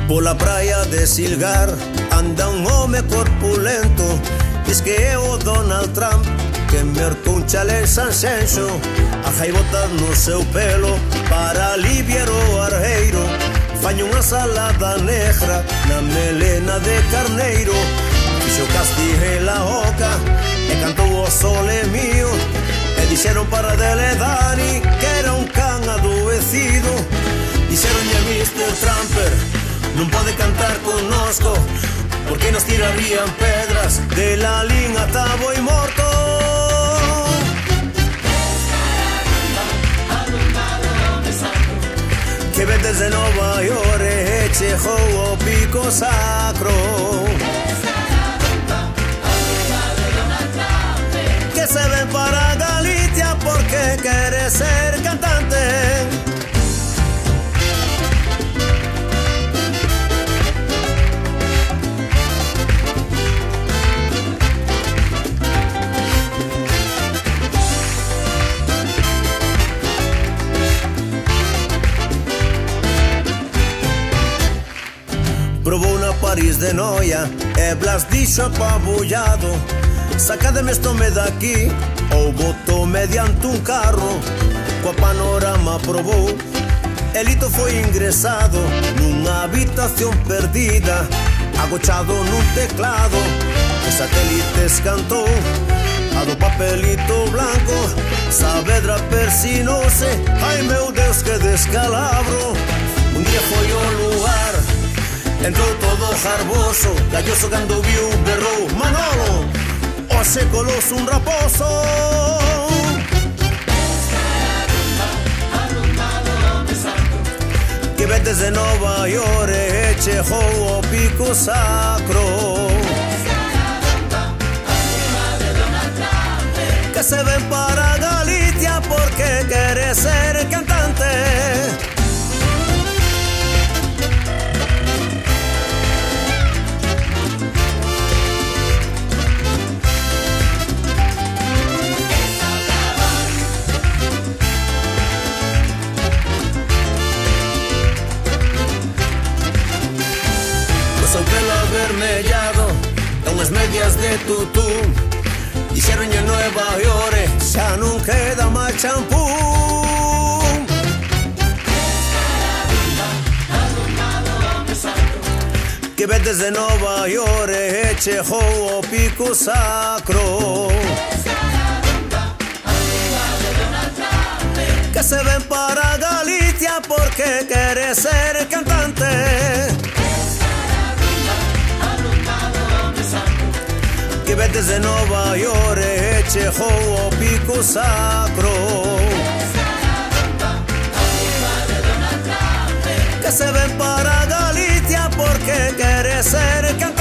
Por la praia de Silgar anda un home corpulento. Diz que é o Donald Trump que mercou un chalé Sanxenxo. A jaibotas no seu pelo para aliviar o arreiro. Faño unha salada negra na melena de carneiro. Fixo Castilla la oca e cantou o sole mío. E dixeron para dele Dani que era un can adoecido. Dixeronlle Mr. Trumper non pode cantar connosco porque nos tirarían pedras de la lin ata boi morto. Que ven desde Nova York e chegou o pico sacro. Que se ven para Galicia porque quere ser cantante. Probou na París de Noia e Blas dixo apabullado: sacademe estome daqui ou botou mediante un carro. Coa panorama probou, Elito foi ingresado nunha habitación perdida, agochado nun teclado. E Satélites cantou a do papelito blanco. Saavedra persinouse, ai meu Deus que descalabro. Un día foi o lugar, entrou todo jarboso, galloso cando viu berrou: Manolo, hoxe colous un raposo. Que ven desde Nova York e chegou o pico sacro. Que se ven para Galicia porque quere ser cantante. O pelo avermellado e unhas medias de tutú. Dixeron en Nueva York xa non queda máis champú. Que ven desde Nova York e chegou o pico sacro. Que se ven para Galicia porque quere ser cantante. Que ven desde Nova York e chegou o pico sacro. Que se ven para Galicia porque quere ser cantante.